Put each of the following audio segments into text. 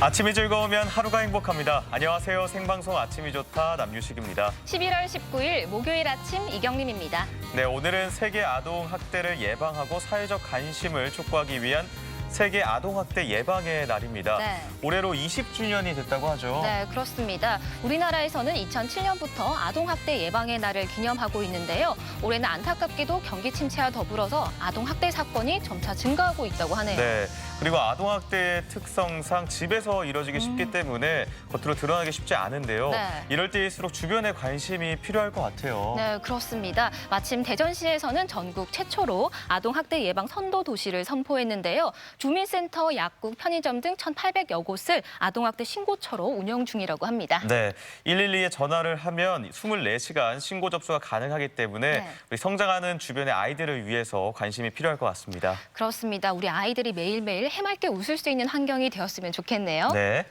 아침이 즐거우면 하루가 행복합니다. 안녕하세요. 생방송 아침이 좋다 남유식입니다. 11월 19일 목요일 아침 이경림입니다. 네, 오늘은 세계 아동 학대를 예방하고 사회적 관심을 촉구하기 위한 세계 아동학대 예방의 날입니다. 네. 올해로 20주년이 됐다고 하죠. 네, 그렇습니다. 우리나라에서는 2007년부터 아동학대 예방의 날을 기념하고 있는데요. 올해는 안타깝게도 경기 침체와 더불어서 아동학대 사건이 점차 증가하고 있다고 하네요. 네, 그리고 아동학대의 특성상 집에서 이뤄지기 쉽기 때문에 겉으로 드러나기 쉽지 않은데요. 네. 이럴 때일수록 주변의 관심이 필요할 것 같아요. 네, 그렇습니다. 마침 대전시에서는 전국 최초로 아동학대 예방 선도 도시를 선포했는데요. 주민센터, 약국, 편의점 등 1,800여 곳을 아동학대 신고처로 운영 중이라고 합니다. 네, 112에 전화를 하면 24시간 신고 접수가 가능하기 때문에 네. 우리 성장하는 주변의 아이들을 위해서 관심이 필요할 것 같습니다. 그렇습니다. 우리 아이들이 매일매일 해맑게 웃을 수 있는 환경이 되었으면 좋겠네요. 네,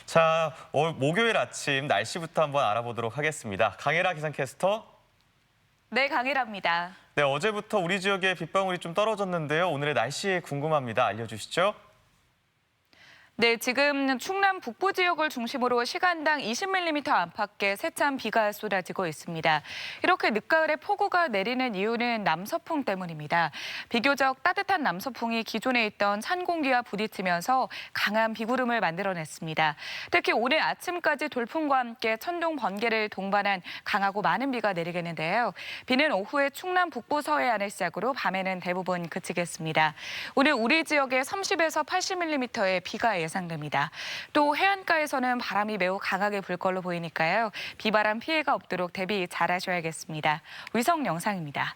자, 목요일 아침 날씨부터 한번 알아보도록 하겠습니다. 강혜라 기상캐스터. 네, 강혜라입니다. 네, 어제부터 우리 지역에 빗방울이 좀 떨어졌는데요. 오늘의 날씨 궁금합니다. 알려주시죠. 네, 지금 충남 북부 지역을 중심으로 시간당 20mm 안팎의 세찬 비가 쏟아지고 있습니다. 이렇게 늦가을에 폭우가 내리는 이유는 남서풍 때문입니다. 비교적 따뜻한 남서풍이 기존에 있던 찬 공기와 부딪히면서 강한 비구름을 만들어냈습니다. 특히 오늘 아침까지 돌풍과 함께 천둥, 번개를 동반한 강하고 많은 비가 내리겠는데요. 비는 오후에 충남 북부 서해안을 시작으로 밤에는 대부분 그치겠습니다. 오늘 우리 지역에 30에서 80mm의 비가 예상됩니다. 또 해안가에서는 바람이 매우 강하게 불 걸로 보이니까요. 비바람 피해가 없도록 대비 잘하셔야겠습니다. 위성 영상입니다.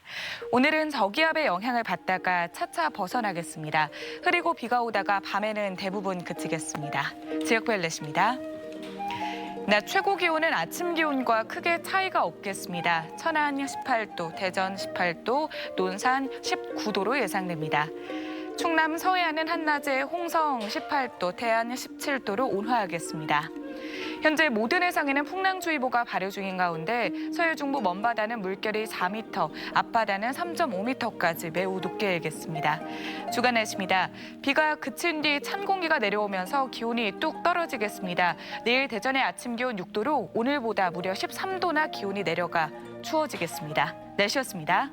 오늘은 저기압의 영향을 받다가 차차 벗어나겠습니다. 흐리고 비가 오다가 밤에는 대부분 그치겠습니다. 지역별 날씨입니다. 낮 최고 기온은 아침 기온과 크게 차이가 없겠습니다. 천안 18도, 대전 18도, 논산 19도로 예상됩니다. 충남 서해안은 한낮에 홍성 18도, 태안 17도로 온화하겠습니다. 현재 모든 해상에는 풍랑주의보가 발효 중인 가운데 서해 중부 먼바다는 물결이 4m, 앞바다는 3.5m까지 매우 높게 일겠습니다. 주간 날씨입니다. 비가 그친 뒤 찬 공기가 내려오면서 기온이 뚝 떨어지겠습니다. 내일 대전의 아침 기온 6도로 오늘보다 무려 13도나 기온이 내려가 추워지겠습니다. 날씨였습니다.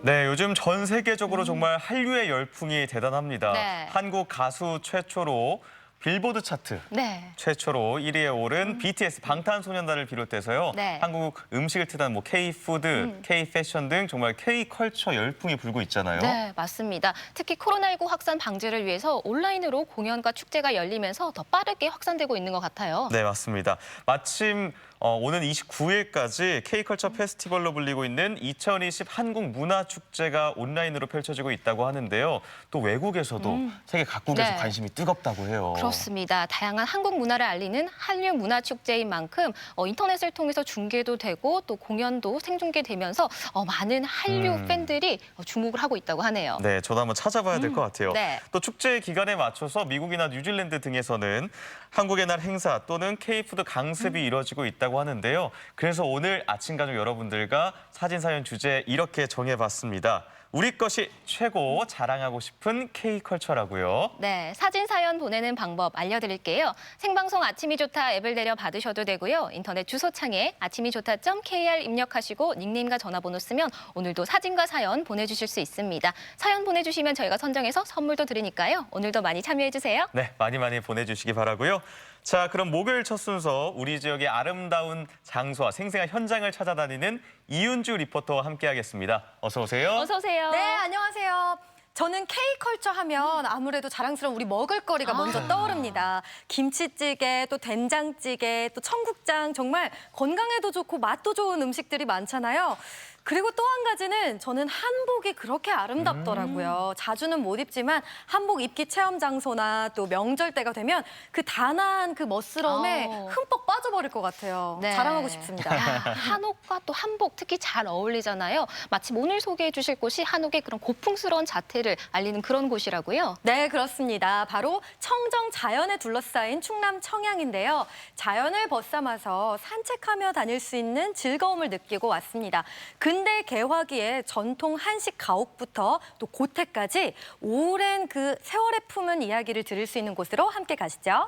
네, 요즘 전 세계적으로 정말 한류의 열풍이 대단합니다. 네. 한국 가수 최초로 빌보드 차트 네. 최초로 1위에 오른 BTS 방탄소년단을 비롯해서요. 네. 한국 음식을 뜻하는 K푸드, K패션 등 정말 K컬처 열풍이 불고 있잖아요. 네, 맞습니다. 특히 코로나19 확산 방지를 위해서 온라인으로 공연과 축제가 열리면서 더 빠르게 확산되고 있는 것 같아요. 네, 맞습니다. 마침 오는 29일까지 K컬처 페스티벌로 불리고 있는 2020 한국문화축제가 온라인으로 펼쳐지고 있다고 하는데요. 또 외국에서도 세계 각국에서 네. 관심이 뜨겁다고 해요. 그렇습니다. 다양한 한국 문화를 알리는 한류 문화축제인 만큼 인터넷을 통해서 중계도 되고 또 공연도 생중계되면서 많은 한류 팬들이 주목을 하고 있다고 하네요. 네, 저도 한번 찾아봐야 될 것 같아요. 네. 또 축제 기간에 맞춰서 미국이나 뉴질랜드 등에서는 한국의 날 행사 또는 K푸드 강습이 이뤄지고 있다고 하는데요. 그래서 오늘 아침 가족 여러분들과 사진사연 주제 이렇게 정해봤습니다. 우리 것이 최고 자랑하고 싶은 K컬처라고요. 네, 사진 사연 보내는 방법 알려드릴게요. 생방송 아침이 좋다 앱을 내려 받으셔도 되고요. 인터넷 주소창에 아침이좋다.kr 입력하시고 닉네임과 전화번호 쓰면 오늘도 사진과 사연 보내주실 수 있습니다. 사연 보내주시면 저희가 선정해서 선물도 드리니까요. 오늘도 많이 참여해주세요. 네, 많이 보내주시기 바라고요. 자, 그럼 목요일 첫 순서 우리 지역의 아름다운 장소와 생생한 현장을 찾아다니는 이윤주 리포터와 함께하겠습니다. 어서 오세요. 어서 오세요. 네, 안녕하세요. 저는 K컬처 하면 아무래도 자랑스러운 우리 먹을거리가 먼저 떠오릅니다. 김치찌개, 또 된장찌개, 또 청국장 정말 건강에도 좋고 맛도 좋은 음식들이 많잖아요. 그리고 또 한 가지는 저는 한복이 그렇게 아름답더라고요. 자주는 못 입지만 한복 입기 체험 장소나 또 명절 때가 되면 그 단아한 그 멋스러움에 흠뻑 빠져버릴 것 같아요. 네. 자랑하고 싶습니다. 야, 한옥과 또 한복 특히 잘 어울리잖아요. 마침 오늘 소개해 주실 곳이 한옥의 그런 고풍스러운 자태를 알리는 그런 곳이라고요. 네, 그렇습니다. 바로 청정 자연에 둘러싸인 충남 청양인데요. 자연을 벗삼아서 산책하며 다닐 수 있는 즐거움을 느끼고 왔습니다. 그 근대 개화기의 전통 한식 가옥부터 또 고택까지 오랜 그 세월의 품은 이야기를 들을 수 있는 곳으로 함께 가시죠.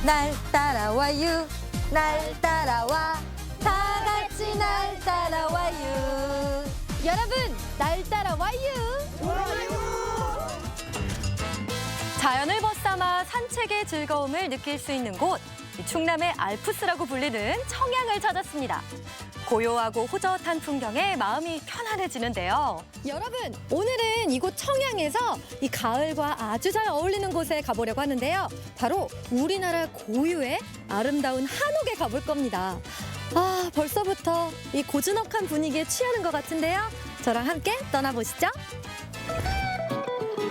날 따라와요, 날 따라와, 다 같이 날 따라와요. 여러분, 날 따라와요. 자연을 벗삼아 산책의 즐거움을 느낄 수 있는 곳, 충남의 알프스라고 불리는 청양을 찾았습니다. 고요하고 호젓한 풍경에 마음이 편안해지는데요. 여러분, 오늘은 이곳 청양에서 이 가을과 아주 잘 어울리는 곳에 가보려고 하는데요. 바로 우리나라 고유의 아름다운 한옥에 가볼 겁니다. 아, 벌써부터 이 고즈넉한 분위기에 취하는 것 같은데요. 저랑 함께 떠나보시죠.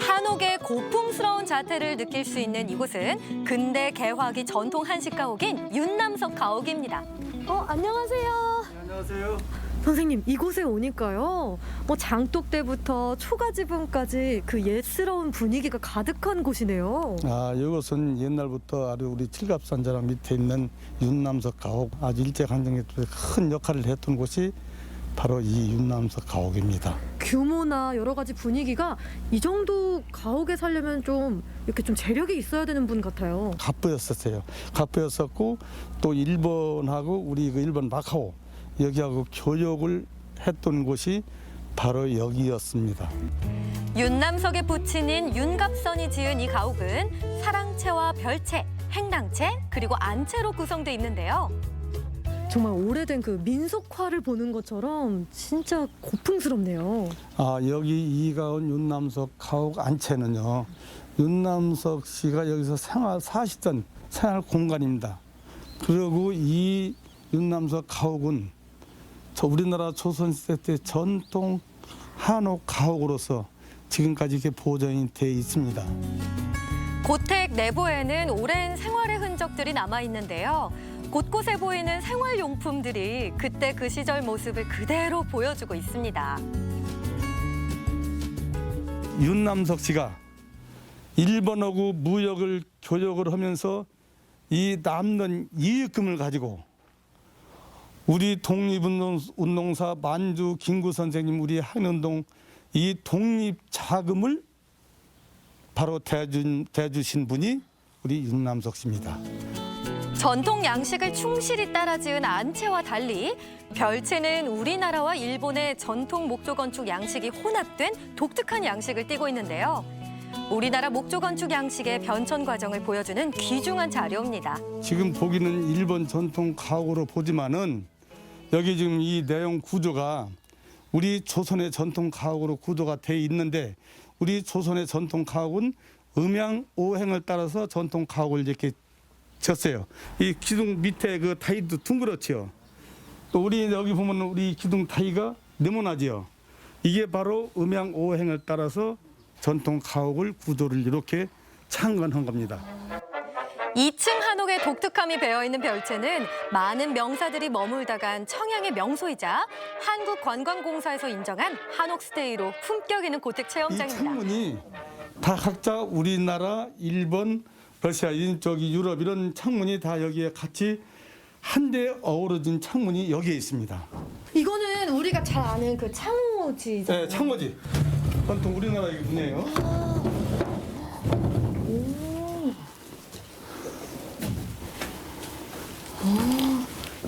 한옥의 고풍스러운 자태를 느낄 수 있는 이곳은 근대 개화기 전통 한식 가옥인 윤남석 가옥입니다. 안녕하세요. 안녕하세요. 선생님, 이곳에 오니까요. 장독대부터 초가지붕까지 그 옛스러운 분위기가 가득한 곳이네요. 이것은 옛날부터 아주 우리 칠갑산자락 밑에 있는 윤남석 가옥, 아주 일제강점기에 큰 역할을 했던 곳이 바로 이 윤남석 가옥입니다. 규모나 여러 가지 분위기가 이 정도 가옥에 살려면 좀 이렇게 좀 재력이 있어야 되는 분 같아요. 갑부였었어요. 갑부였었고 또 일본하고 우리 그 일본 마카오 여기하고 교역을 했던 곳이 바로 여기였습니다. 윤남석의 부친인 윤갑선이 지은 이 가옥은 사랑채와 별채, 행랑채, 그리고 안채로 구성돼 있는데요. 정말 오래된 그 민속화를 보는 것처럼 진짜 고풍스럽네요. 여기 이가온 윤남석 가옥 안채는요. 윤남석 씨가 여기서 사시던 생활 공간입니다. 그리고 이 윤남석 가옥은 우리나라 조선시대 때 전통 한옥 가옥으로서 지금까지 이렇게 보존이 돼 있습니다. 고택 내부에는 오랜 생활의 흔적들이 남아 있는데요. 곳곳에 보이는 생활용품들이 그때 그 시절 모습을 그대로 보여주고 있습니다. 윤남석 씨가 일본하고 무역을 교역을 하면서 이 남는 이익금을 가지고 우리 독립운동사 만주 김구 선생님, 우리 한운동 이 독립 자금을 바로 대주신 분이 우리 윤남석 씨입니다. 전통 양식을 충실히 따라 지은 안채와 달리 별채는 우리나라와 일본의 전통 목조 건축 양식이 혼합된 독특한 양식을 띠고 있는데요. 우리나라 목조 건축 양식의 변천 과정을 보여주는 귀중한 자료입니다. 지금 보기는 일본 전통 가옥으로 보지만은 여기 지금 이 내용 구조가 우리 조선의 전통 가옥으로 구조가 돼 있는데 우리 조선의 전통 가옥은 음양오행을 따라서 전통 가옥을 이렇게 졌어요. 이 기둥 밑에 그 타이도 둥그렇지요. 또 우리 여기 보면 우리 기둥 타이가 네모나지요. 이게 바로 음양오행을 따라서 전통 가옥을 구조를 이렇게 창건한 겁니다. 2층 한옥의 독특함이 배어있는 별채는 많은 명사들이 머물다 간 청양의 명소이자 한국관광공사에서 인정한 한옥스테이로 품격 있는 고택 이 체험장입니다. 창문이 다 각자 우리나라, 일본, 러시아, 저기 유럽 이런 창문이 다 여기에 같이 한데 어우러진 창문이 여기에 있습니다. 이거는 우리가 잘 아는 그 창호지잖아요. 네, 창호지. 전통 우리나라 이게 문이에요.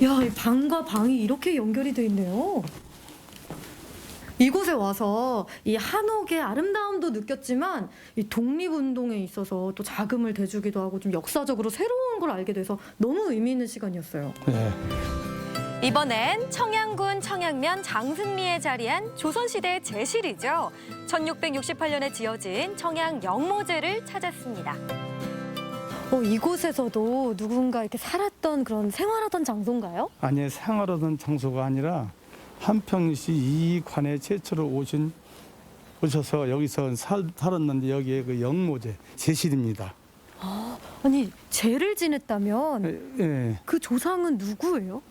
야, 이 방과 방이 이렇게 연결이 돼 있네요. 이곳에 와서 이 한옥의 아름다움도 느꼈지만 이 독립운동에 있어서 또 자금을 대주기도 하고 좀 역사적으로 새로운 걸 알게 돼서 너무 의미 있는 시간이었어요. 네. 이번엔 청양군 청양면 장승리에 자리한 조선시대의 제실이죠. 1668년에 지어진 청양 영모제를 찾았습니다. 이곳에서도 누군가 이렇게 살았던 그런 생활하던 장소인가요? 아니 생활하던 장소가 아니라 한평시 이 관에 최초로 오셔서 여기서 살았는데 여기에 그 영모제 제실입니다. 아니, 제를 지냈다면 예. 그 조상은 누구예요?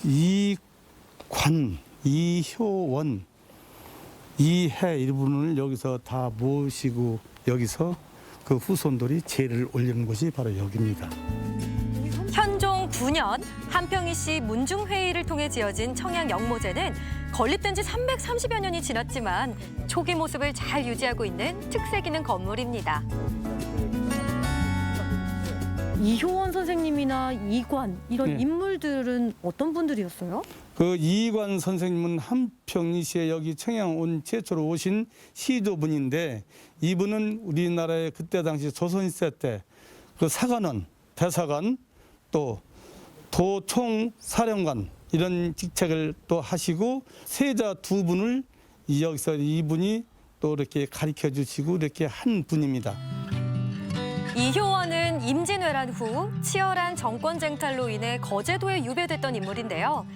이관, 이효원, 이해 이분을 여기서 다 모시고 여기서 그 후손들이 제를 올리는 곳이 바로 여기입니다. 현종 1909년 한평이시 문중회의를 통해 지어진 청양 영모제는 건립된 지 330여 년이 지났지만 초기 모습을 잘 유지하고 있는 특색 있는 건물입니다. 이효원 선생님이나 이관 이런 네. 인물들은 어떤 분들이었어요? 그 이관 선생님은 한평이시에 여기 청양 온 최초로 오신 시도분인데 이분은 우리나라의 그때 당시 조선시대 때 그 사관원, 대사관 또 도총사령관 이런 직책을 또 하시고 세자 두 분을 여기서 이분이 또 이렇게 가르쳐 주시고 이렇게 한 분입니다. 이효원은 임진왜란 후 치열한 정권 쟁탈로 인해 거제도에 유배됐던 인물인데요.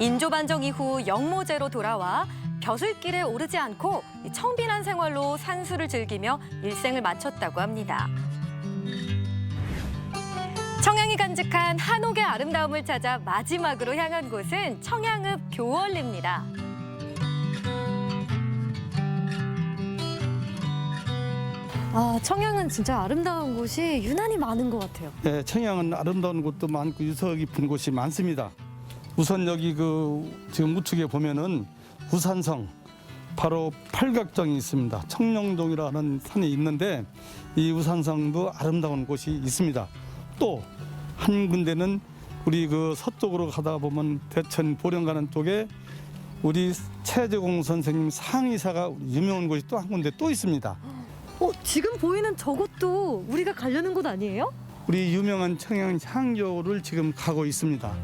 인조반정 이후 영모제로 돌아와 벼슬길에 오르지 않고 청빈한 생활로 산수를 즐기며 일생을 마쳤다고 합니다. 청양이 간직한 한옥의 아름다움을 찾아 마지막으로 향한 곳은 청양읍 교월리입니다. 아, 청양은 진짜 아름다운 곳이 유난히 많은 것 같아요. 예, 청양은 아름다운 곳도 많고 유서 깊은 곳이 많습니다. 우선 여기 그 지금 우측에 보면은 우산성 바로 팔각정이 있습니다. 청룡동이라는 산이 있는데 이 우산성도 아름다운 곳이 있습니다. 또 한 군데는 우리 그 서쪽으로 가다 보면 대천 보령 가는 쪽에 우리 최재공 선생님 상의사가 유명한 곳이 또 한 군데 또 있습니다. 지금 보이는 저곳도 우리가 가려는 곳 아니에요? 우리 유명한 청양 향교를 지금 가고 있습니다.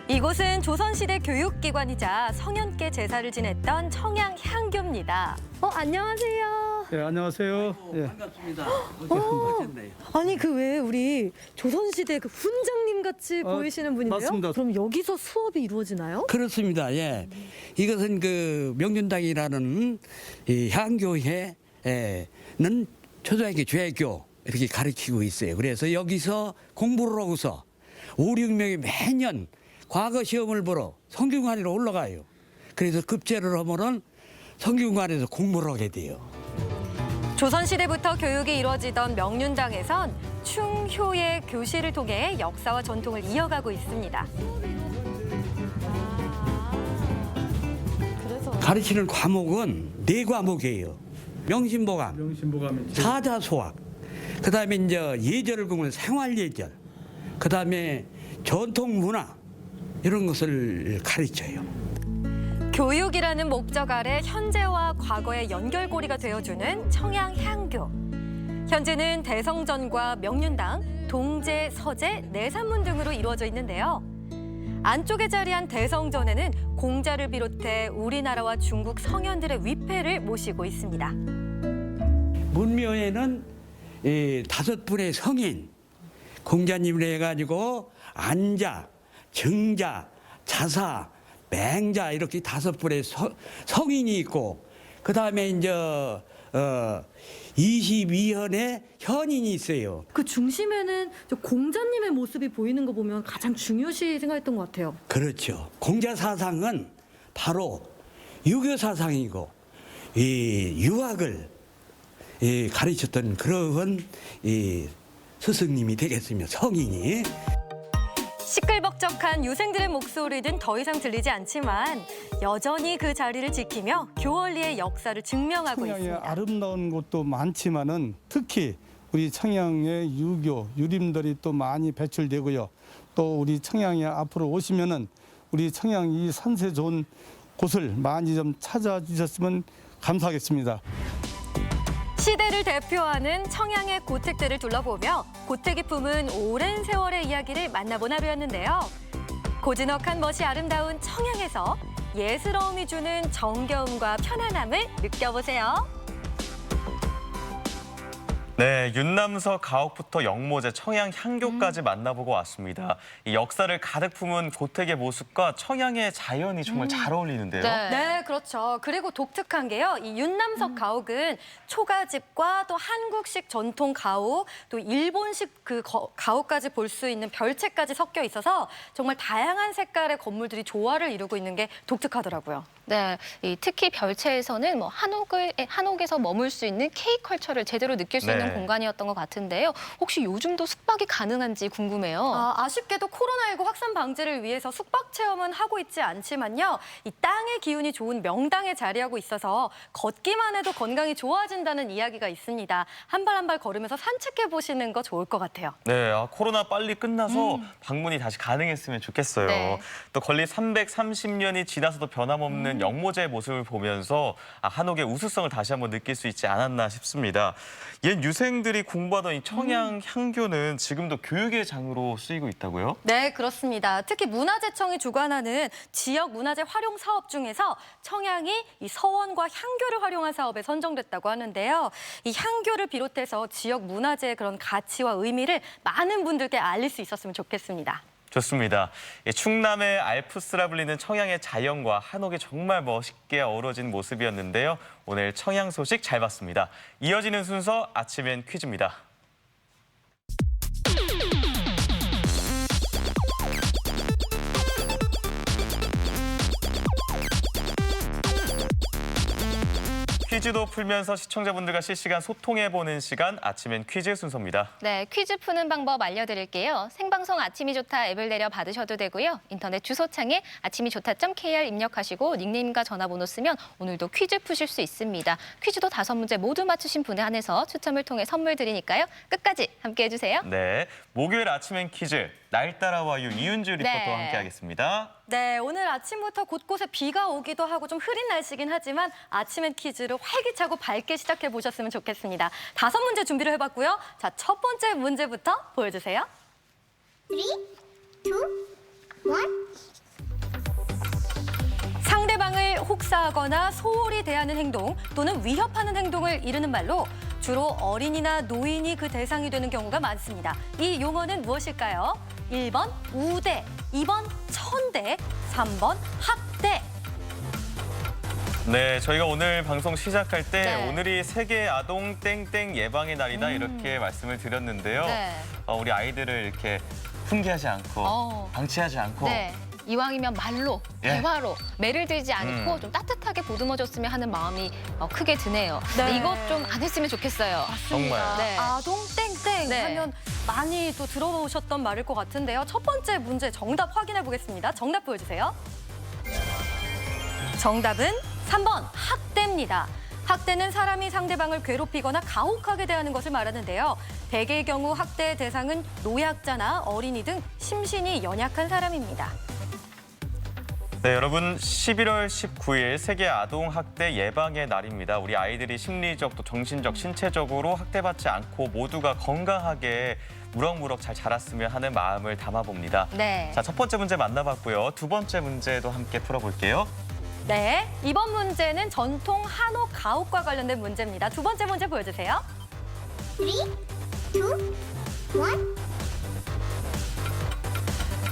이곳은 조선시대 교육기관이자 성현께 제사를 지냈던 청양 향교입니다. 안녕하세요. 예, 안녕하세요. 예. 반갑습니다. 오셨네요. 아니 그 왜 우리 조선시대 그 훈장님 같이 보이시는 분인데요? 맞습니다. 그럼 여기서 수업이 이루어지나요? 그렇습니다. 예, 이것은 그 명륜당이라는 이 향교회는 초등학교, 중학교 이렇게 가르치고 있어요. 그래서 여기서 공부를 하고서 5, 6명이 매년 과거 시험을 보러 성균관으로 올라가요. 그래서 급제를 하면은 성균관에서 공부를 하게 돼요. 조선시대부터 교육이 이루어지던 명륜당에선 충효의 교실을 통해 역사와 전통을 이어가고 있습니다. 가르치는 과목은 4과목이에요. 명심보감, 사자소학, 그다음에 이제 예절을 보면 생활예절, 그다음에 전통문화 이런 것을 가르쳐요. 교육이라는 목적 아래 현재와 과거의 연결고리가 되어주는 청양향교. 현재는 대성전과 명륜당, 동제, 서제, 내산문 등으로 이루어져 있는데요. 안쪽에 자리한 대성전에는 공자를 비롯해 우리나라와 중국 성현들의 위패를 모시고 있습니다. 문묘에는 5분의 성인, 공자님을 해가지고 안자, 정자, 자사, 맹자 이렇게 5분의 성인이 있고 그 다음에 이제 22현의 현인이 있어요. 그 중심에는 저 공자님의 모습이 보이는 거 보면 가장 중요시 생각했던 것 같아요. 그렇죠. 공자 사상은 바로 유교 사상이고 이 유학을 가르쳤던 그런 스승님이 되겠습니다. 성인이. 시끌벅적한 유생들의 목소리는 더 이상 들리지 않지만 여전히 그 자리를 지키며 교월리의 역사를 증명하고 청양에 있습니다. 아름다운 곳도 많지만은 특히 우리 청양의 유교 유림들이 또 많이 배출되고요. 또 우리 청양에 앞으로 오시면은 우리 청양 이 산세 좋은 곳을 많이 좀 찾아주셨으면 감사하겠습니다. 시대를 대표하는 청양의 고택들을 둘러보며 고택이 품은 오랜 세월의 이야기를 만나본 하루였는데요. 고즈넉한 멋이 아름다운 청양에서 예스러움이 주는 정겨움과 편안함을 느껴보세요. 네, 윤남서 가옥부터 영모제, 청양 향교까지 만나보고 왔습니다. 이 역사를 가득 품은 고택의 모습과 청양의 자연이 정말 잘 어울리는데요. 네, 그렇죠. 그리고 독특한 게요. 이 윤남석 가옥은 초가집과 또 한국식 전통 가옥, 또 일본식 그 가옥까지 볼 수 있는 별채까지 섞여 있어서 정말 다양한 색깔의 건물들이 조화를 이루고 있는 게 독특하더라고요. 네, 특히 별채에서는 뭐 한옥에서 머물 수 있는 K컬처를 제대로 느낄 수 있는 네. 공간이었던 것 같은데요. 혹시 요즘도 숙박이 가능한지 궁금해요. 아쉽게도 코로나19 확산 방지를 위해서 숙박 체험은 하고 있지 않지만요. 이 땅의 기운이 좋은 명당에 자리하고 있어서 걷기만 해도 건강이 좋아진다는 이야기가 있습니다. 한 발 한 발 걸으면서 산책해 보시는 거 좋을 것 같아요. 네, 코로나 빨리 끝나서 방문이 다시 가능했으면 좋겠어요. 네. 또 건립 330년이 지나서도 변함없는 영모제의 모습을 보면서 한옥의 우수성을 다시 한번 느낄 수 있지 않았나 싶습니다. 옛 유생들이 공부하던 이 청양 향교는 지금도 교육의 장으로 쓰이고 있다고요? 네, 그렇습니다. 특히 문화재청이 주관하는 지역 문화재 활용 사업 중에서 청양이 이 서원과 향교를 활용한 사업에 선정됐다고 하는데요. 이 향교를 비롯해서 지역 문화재의 그런 가치와 의미를 많은 분들께 알릴 수 있었으면 좋겠습니다. 좋습니다. 충남의 알프스라 불리는 청양의 자연과 한옥이 정말 멋있게 어우러진 모습이었는데요. 오늘 청양 소식 잘 봤습니다. 이어지는 순서 아침엔 퀴즈입니다. 퀴즈도 풀면서 시청자분들과 실시간 소통해보는 시간 아침엔 퀴즈 순서입니다. 네, 퀴즈 푸는 방법 알려드릴게요. 생방송 아침이 좋다 앱을 내려 받으셔도 되고요. 인터넷 주소창에 아침이 좋다.kr 입력하시고 닉네임과 전화번호 쓰면 오늘도 퀴즈 푸실 수 있습니다. 퀴즈도 5문제 모두 맞추신 분에 한해서 추첨을 통해 선물 드리니까요. 끝까지 함께해 주세요. 네, 목요일 아침엔 퀴즈 날 따라와요 이윤주 리포터와 함께하겠습니다. 네, 오늘 아침부터 곳곳에 비가 오기도 하고 좀 흐린 날씨긴 하지만 아침엔 퀴즈를 활기차고 밝게 시작해 보셨으면 좋겠습니다. 5문제 준비를 해봤고요. 자, 첫 번째 문제부터 보여주세요. 3, 2, 1. 상대방을 혹사하거나 소홀히 대하는 행동 또는 위협하는 행동을 이르는 말로 주로 어린이나 노인이 그 대상이 되는 경우가 많습니다. 이 용어는 무엇일까요? 1번 우대, 2번 천대, 3번 학대. 네, 저희가 오늘 방송 시작할 때 네. 오늘이 세계 아동 땡땡 예방의 날이다 이렇게 말씀을 드렸는데요. 네. 우리 아이들을 이렇게 훈계하지 않고 방치하지 않고 네. 이왕이면 말로, 예. 대화로 매를 들지 않고 좀 따뜻하게 보듬어줬으면 하는 마음이 크게 드네요. 네. 이것 좀 안 했으면 좋겠어요. 정말. 네. 아동 땡땡 네. 하면 많이 또 들어보셨던 말일 것 같은데요. 첫 번째 문제 정답 확인해 보겠습니다. 정답 보여주세요. 정답은 3번 학대입니다. 학대는 사람이 상대방을 괴롭히거나 가혹하게 대하는 것을 말하는데요. 대개의 경우 학대의 대상은 노약자나 어린이 등 심신이 연약한 사람입니다. 네, 여러분 11월 19일 세계 아동 학대 예방의 날입니다. 우리 아이들이 심리적 또 정신적 신체적으로 학대받지 않고 모두가 건강하게 무럭무럭 잘 자랐으면 하는 마음을 담아봅니다. 네. 자, 첫 번째 문제 만나봤고요. 두 번째 문제도 함께 풀어볼게요. 네, 이번 문제는 전통 한옥 가옥과 관련된 문제입니다. 두 번째 문제 보여주세요. 3, 2, 1.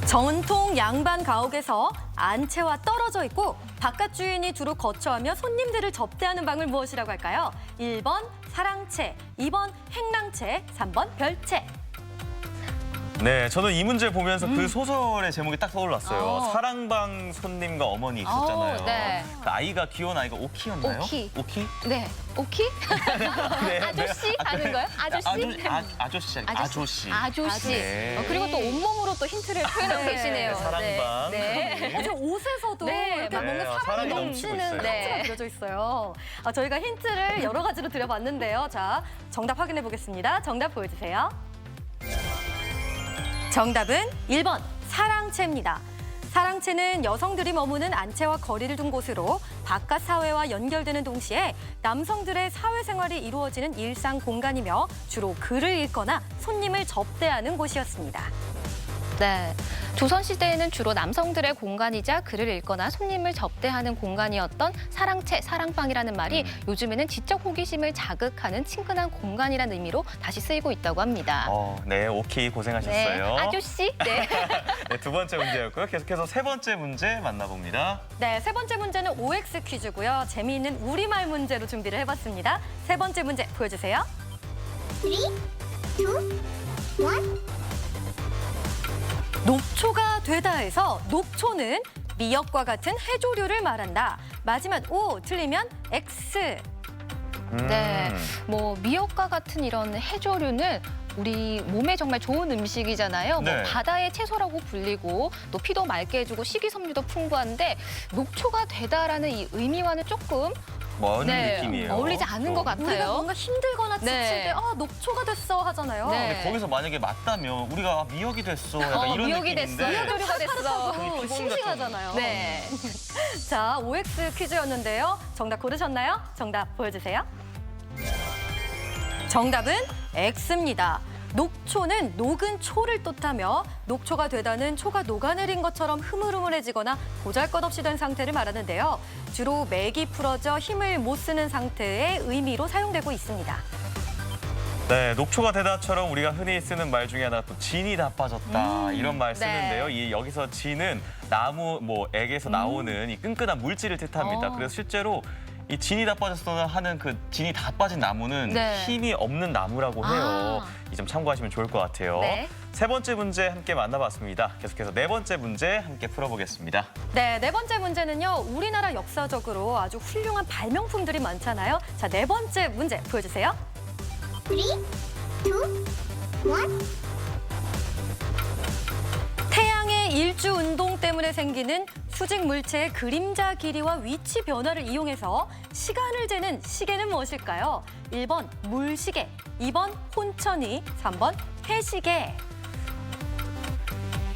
전통 양반 가옥에서 안채와 떨어져 있고 바깥 주인이 주로 거처하며 손님들을 접대하는 방을 무엇이라고 할까요? 1번 사랑채, 2번 행랑채, 3번 별채. 네, 저는 이 문제 보면서 그 소설의 제목이 딱 떠올랐어요. 사랑방 손님과 어머니 있었잖아요. 네. 그 아이가 귀여운 아이가 오키였나요? 오키. 오키? 네. 오키? 네, 아저씨 하는 거예요? 아저씨? 아저씨. 아저씨. 네. 그리고 또 온몸으로 또 힌트를 표현하고 네. 계시네요. 사랑방. 네. 어제 옷에서도 네, 이렇게 네, 뭔가 사랑이 사랑이 넘치고 넘치는 있어요. 카트가 네. 그려져 있어요. 저희가 힌트를 여러 가지로 드려봤는데요. 자, 정답 확인해 보겠습니다. 정답 보여주세요. 정답은 1번 사랑채입니다. 사랑채는 여성들이 머무는 안채와 거리를 둔 곳으로 바깥 사회와 연결되는 동시에 남성들의 사회생활이 이루어지는 일상 공간이며 주로 글을 읽거나 손님을 접대하는 곳이었습니다. 네. 조선시대에는 주로 남성들의 공간이자 글을 읽거나 손님을 접대하는 공간이었던 사랑채, 사랑방이라는 말이 요즘에는 지적 호기심을 자극하는 친근한 공간이라는 의미로 다시 쓰이고 있다고 합니다. 네, 오키 고생하셨어요. 네. 아저씨? 네. 네, 두 번째 문제였고요. 계속해서 세 번째 문제 만나봅니다. 네, 세 번째 문제는 OX 퀴즈고요. 재미있는 우리말 문제로 준비를 해봤습니다. 세 번째 문제 보여주세요. 3, 2, 1. 녹초가 되다에서 녹초는 미역과 같은 해조류를 말한다. 맞으면 O, 틀리면 X. 네, 뭐 미역과 같은 이런 해조류는 우리 몸에 정말 좋은 음식이잖아요. 네. 뭐 바다의 채소라고 불리고 또 피도 맑게 해주고 식이섬유도 풍부한데 녹초가 되다라는 이 의미와는 조금 먼 네, 느낌이에요. 어울리지 않은 것 우리가 같아요. 뭔가 힘들거나 지칠 네. 때 녹초가 됐어 하잖아요. 네. 근데 거기서 만약에 맞다면 우리가 미역이 됐어 약간 이런 미역이 느낌인데 됐어, 해조류가 됐어. 또 싱싱하잖아요. 네. 자, OX 퀴즈였는데요. 정답 고르셨나요? 정답 보여주세요. 정답은 X입니다. 녹초는 녹은 초를 뜻하며 녹초가 되다는 초가 녹아내린 것처럼 흐물흐물해지거나 보잘것없이 된 상태를 말하는데요. 주로 맥이 풀어져 힘을 못 쓰는 상태의 의미로 사용되고 있습니다. 네, 녹초가 되다처럼 우리가 흔히 쓰는 말 중에 하나 또 진이 다 빠졌다 이런 말 쓰는데요. 이 여기서 진은 나무 뭐 액에서 나오는 이 끈끈한 물질을 뜻합니다. 그래서 실제로 이 진이 다 빠졌어 하는 그 진이 다 빠진 나무는 네. 힘이 없는 나무라고 해요. 이 점 참고하시면 좋을 것 같아요. 네. 세 번째 문제 함께 만나봤습니다. 계속해서 네 번째 문제 함께 풀어보겠습니다. 네, 네 번째 문제는요. 우리나라 역사적으로 아주 훌륭한 발명품들이 많잖아요. 자, 네 번째 문제 보여주세요. 3, 2, 1. 태양의 일주 운동 때문에 생기는 수직 물체의 그림자 길이와 위치 변화를 이용해서 시간을 재는 시계는 무엇일까요? 1번 물시계, 2번 혼천이, 3번 해시계.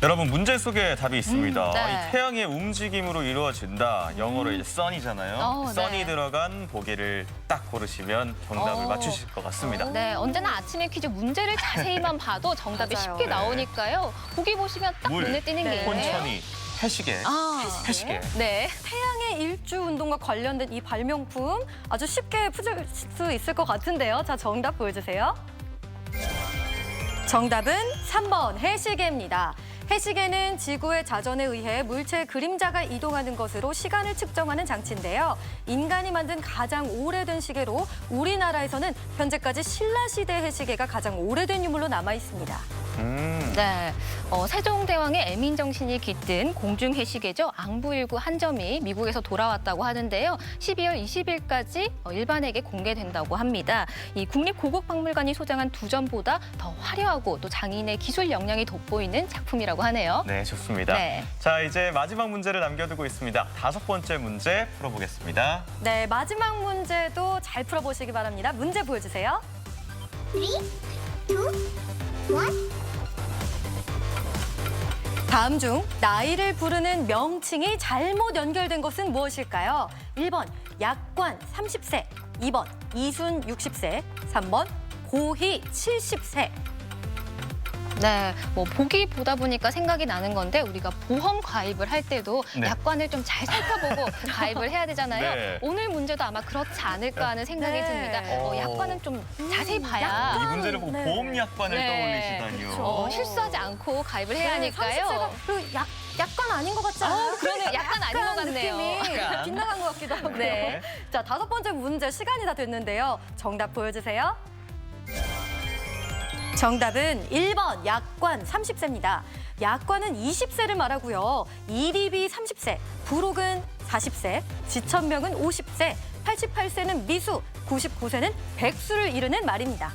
여러분 문제 속에 답이 있습니다. 네. 이 태양의 움직임으로 이루어진다. 영어로 이제 sun이잖아요. 네. sun이 들어간 보기를 딱 고르시면 정답을 맞추실 것 같습니다. 네, 언제나 아침에 퀴즈 문제를 자세히만 봐도 정답이 맞아요. 쉽게 네. 나오니까요. 보기 보시면 딱 물, 눈에 띄는 게 혼천이, 해시계, 해시계. 네. 태양의 일주 운동과 관련된 이 발명품 아주 쉽게 풀 수 있을 것 같은데요. 자, 정답 보여주세요. 정답은 3번 해시계입니다. 해시계는 지구의 자전에 의해 물체의 그림자가 이동하는 것으로 시간을 측정하는 장치인데요. 인간이 만든 가장 오래된 시계로 우리나라에서는 현재까지 신라시대 해시계가 가장 오래된 유물로 남아 있습니다. 네, 세종대왕의 애민정신이 깃든 공중해시계죠. 앙부19 한 점이 미국에서 돌아왔다고 하는데요. 12월 20일까지 일반에게 공개된다고 합니다. 이 국립고국박물관이 소장한 두 점보다 더 화려하고 또 장인의 기술 역량이 돋보이는 작품이라고 하네요. 네, 좋습니다. 네. 자, 이제 마지막 문제를 남겨두고 있습니다. 다섯 번째 문제 풀어보겠습니다. 네, 마지막 문제도 잘 풀어보시기 바랍니다. 문제 보여주세요. 3, 2, 1. 다음 중 나이를 부르는 명칭이 잘못 연결된 것은 무엇일까요? 1번 약관 30세, 2번 이순 60세, 3번 고희 70세. 네, 뭐 보기 보다 보니까 생각이 나는 건데 우리가 보험 가입을 할 때도 네. 약관을 좀 잘 살펴보고 가입을 해야 되잖아요. 네. 오늘 문제도 아마 그렇지 않을까 하는 생각이 네. 듭니다. 약관은 좀 자세히 봐야 이 문제를 보고 네. 보험약관을 네. 떠올리시다니요. 실수하지 않고 가입을 해야 네, 하니까요. 30세가 그리고 약관 아닌 것 같지 않아요? 그러네요. 약간 아닌 것 같네요. 느낌이 약간. 빗나간 것 같기도 하고요. 네. 자, 다섯 번째 문제 시간이 다 됐는데요. 정답 보여주세요. 정답은 1번 약관 30세입니다. 약관은 20세를 말하고요. 이립이 30세, 부록은 40세, 지천명은 50세, 88세는 미수, 99세는 백수를 이르는 말입니다.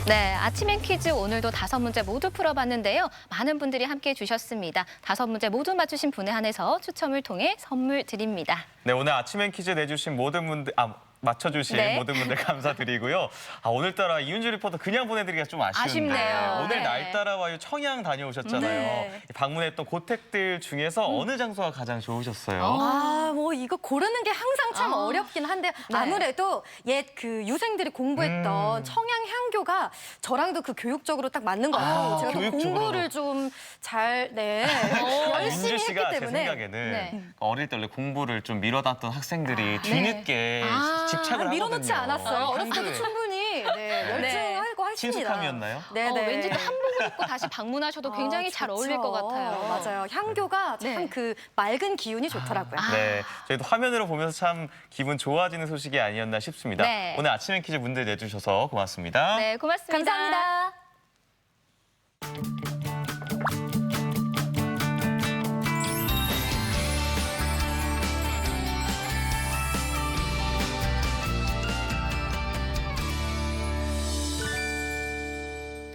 네, 아침엔 퀴즈 오늘도 5문제 모두 풀어봤는데요. 많은 분들이 함께해 주셨습니다. 5문제 모두 맞추신 분에 한해서 추첨을 통해 선물 드립니다. 네, 오늘 아침엔 퀴즈 내주신 모든 분들, 맞춰주신 네. 모든 분들 감사드리고요. 오늘따라 이윤주 리포터 그냥 보내드리기가 좀 아쉬운데 아쉽네요. 오늘 네. 날따라 와요 청양 다녀오셨잖아요. 네. 방문했던 고택들 중에서 어느 장소가 가장 좋으셨어요? 아, 뭐 이거 고르는 게 항상 참 어렵긴 한데 네. 아무래도 옛 그 유생들이 공부했던 청양 향교가 저랑도 그 교육적으로 딱 맞는 것 같아요. 제가 또 교육적으로. 공부를 좀 잘 열심히 윤주 씨가 했기 제 때문에 생각에는 네. 어릴 때 원래 공부를 좀 미뤄놨던 학생들이 뒤늦게 집착을 밀어놓지 하거든요. 않았어요. 어렸을 때도 한국에. 충분히 열중하고 하십니다. 친숙함이었나요? 네네. 왠지 또 한복을 입고 다시 방문하셔도 굉장히 잘 어울릴 것 같아요. 맞아요. 향교가 참 네. 그 맑은 기운이 좋더라고요. 네, 저희도 화면으로 보면서 참 기분 좋아지는 소식이 아니었나 싶습니다. 네. 오늘 아침엔 퀴즈 문제 내주셔서 고맙습니다. 네, 고맙습니다. 감사합니다.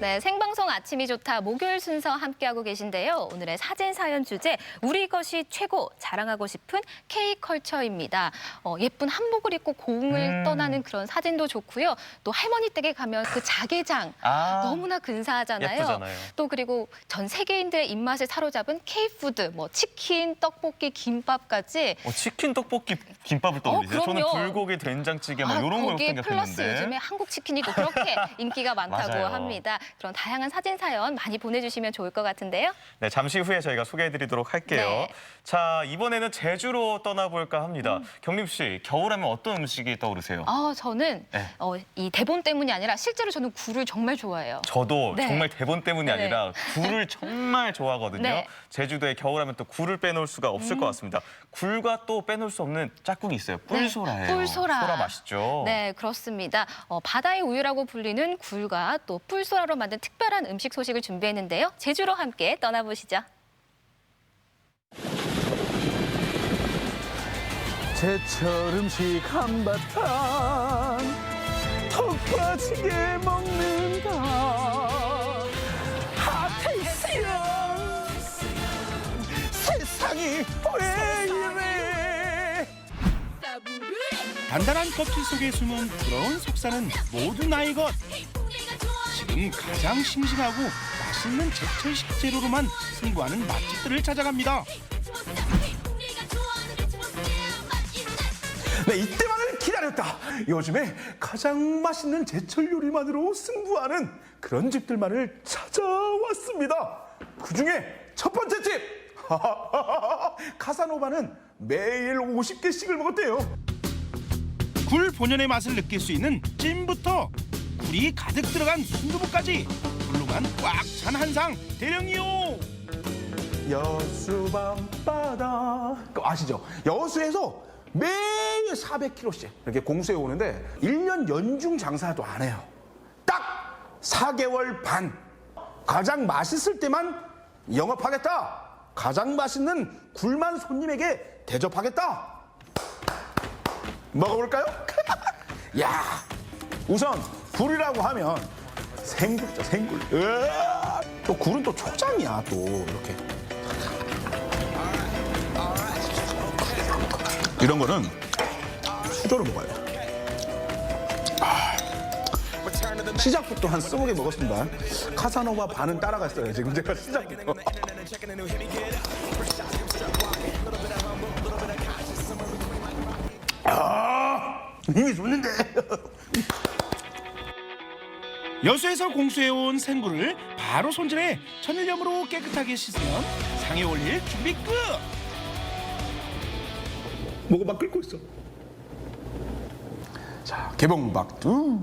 네, 생방송 아침이 좋다 목요일 순서 함께하고 계신데요. 오늘의 사진 사연 주제 우리 것이 최고 자랑하고 싶은 K컬처입니다. 예쁜 한복을 입고 공을 떠나는 그런 사진도 좋고요. 또 할머니 댁에 가면 그 자개장 너무나 근사하잖아요. 예쁘잖아요. 또 그리고 전 세계인들의 입맛을 사로잡은 K푸드, 뭐 치킨, 떡볶이, 김밥까지 치킨, 떡볶이, 김밥을 떠올리세요? 저는 그럼요. 불고기, 된장찌개 뭐 이런 걸 거기에 플러스 생각했는데. 요즘에 한국 치킨이 또 그렇게 인기가 많다고 맞아요. 합니다. 그런 다양한 사진 사연 많이 보내주시면 좋을 것 같은데요. 네, 잠시 후에 저희가 소개해드리도록 할게요. 네. 자, 이번에는 제주로 떠나볼까 합니다. 경림 씨, 겨울하면 어떤 음식이 떠오르세요? 저는 네. 이 대본 때문이 아니라 실제로 저는 굴을 정말 좋아해요. 저도 네. 정말 대본 때문이 네. 아니라 굴을 정말 좋아하거든요. 네. 제주도에 겨울하면 또 굴을 빼놓을 수가 없을 것 같습니다. 굴과 또 빼놓을 수 없는 짝꿍이 있어요. 뿔소라예요. 네, 뿔소라. 소라 맛있죠? 네, 그렇습니다. 바다의 우유라고 불리는 굴과 또 뿔소라로 만든 특별한 음식 소식을 준비했는데요. 제주로 함께 떠나보시죠. 제철 음식 한바탕 턱 빠지게 먹는다 핫테이스야 세상이 왜 이래 단단한 껍질 속에 숨은 부러운 속살은 모두 나의 것. 지금 가장 싱싱하고 맛있는 제철 식재료로만 승부하는 맛집들을 찾아갑니다. 네, 이때만을 기다렸다. 요즘에 가장 맛있는 제철 요리만으로 승부하는 그런 집들만을 찾아왔습니다. 그중에 첫 번째 집! 카사노바는 매일 50개씩을 먹었대요. 굴 본연의 맛을 느낄 수 있는 찜부터 굴이 가득 들어간 순두부까지 굴로만 꽉 찬 한상 대령이요. 여수 밤바다 아시죠? 여수에서 매일 400kg씩 이렇게 공수해 오는데 1년 연중 장사도 안 해요. 딱 4개월 반. 가장 맛있을 때만 영업하겠다. 가장 맛있는 굴만 손님에게 대접하겠다. 먹어볼까요? 야, 우선 굴이라고 하면 생굴이죠, 생굴. 으아, 또 굴은 또 초장이야, 또 이렇게. 이런 거는 수저로 먹어야 돼. 시작부터 한 20개 먹었습니다. 카사노바 반은 따라갔어요, 지금 제가 시작부터. 이미 좋는데. 여수에서 공수해온 생굴을 바로 손질해 천일염으로 깨끗하게 씻으면 상에 올릴 준비 끝. 뭐가 막 끓고 있어. 자, 개봉박두.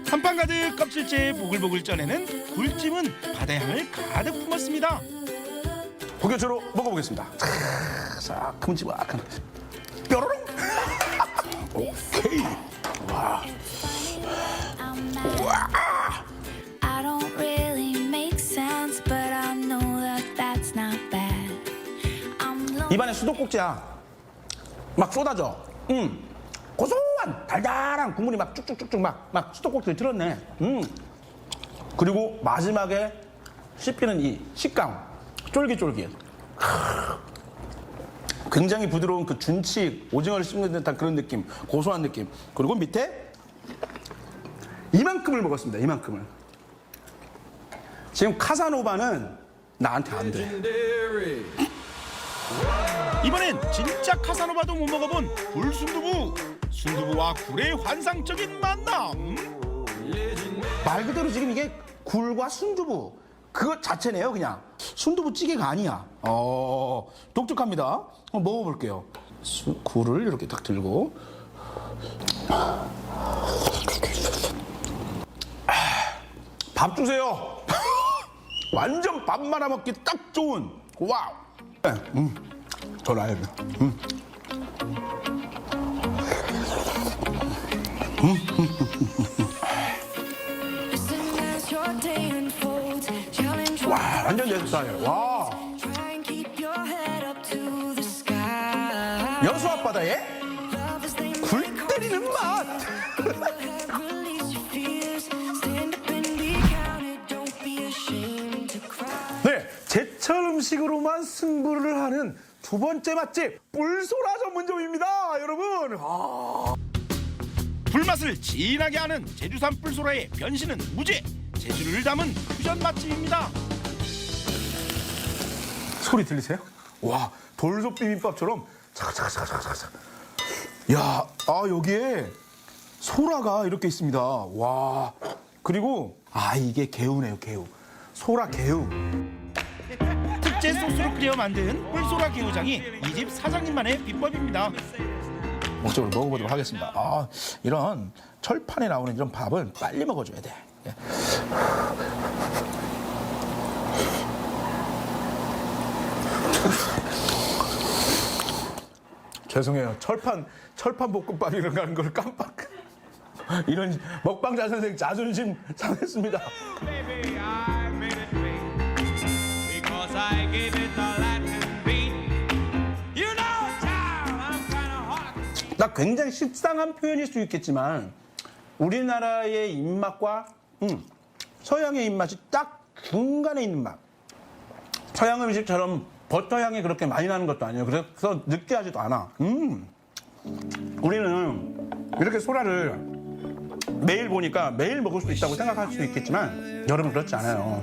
한판 가득 껍질째 보글보글 쪄내는 굴찜은 바다의 향을 가득 품었습니다. 본격적으로 먹어보겠습니다. 자, 큼지막한 뾰로롱. 오케이. 와. 와. I don't really make sense, but I know that that's not bad. I'm 입안에 수도꼭지야. 막 쏟아져. 고소한 달달한 국물이 막 쭉쭉쭉쭉 막 수도꼭지를 들었네. 그리고 마지막에 씹히는 이 식감. 쫄깃쫄깃. 굉장히 부드러운 그 준치, 오징어를 씹는 듯한 그런 느낌, 고소한 느낌. 그리고 밑에 이만큼을 먹었습니다. 이만큼을. 지금 카사노바는 나한테 안 돼. 이번엔 진짜 카사노바도 못 먹어본 굴순두부. 순두부와 굴의 환상적인 만남. 말 그대로 지금 이게 굴과 순두부 그것 자체네요. 그냥 순두부 찌개가 아니야. 독특합니다. 한번 먹어볼게요. 굴을 이렇게 딱 들고 밥 주세요. 완전 밥 말아 먹기 딱 좋은. 와우. 더 나야 돼. 와, 완전 내 스타일. 와. 여수 앞바다에 굴 때리는 맛. 음식으로만 승부를 하는 두 번째 맛집 뿔소라 전문점입니다, 여러분. 불맛을 진하게 하는 제주산 뿔소라의 변신은 무죄. 제주를 담은 퓨전 맛집입니다. 소리 들리세요? 와, 돌솥 비빔밥처럼 차가차가차가차가. 야, 여기에 소라가 이렇게 있습니다. 와, 그리고 이게 개우네요, 개우. 소라 개우. 특제 소스로 끓여 만든 뿔소라 개우장이 이 집 사장님만의 비법입니다. 목적으로 먹어보도록 하겠습니다. 이런 철판에 나오는 이런 밥을 빨리 먹어줘야 돼. 예. 죄송해요. 철판 볶음밥 이런 걸 깜빡. 이런 먹방자 선생 자존심 상했습니다. 나 굉장히 식상한 표현일 수 있겠지만 우리나라의 입맛과 서양의 입맛이 딱 중간에 있는 맛. 서양 음식처럼 버터 향이 그렇게 많이 나는 것도 아니에요. 그래서 느끼하지도 않아. 우리는 이렇게 소라를 매일 보니까 매일 먹을 수 있다고 생각할 수 있겠지만 여러분 그렇지 않아요.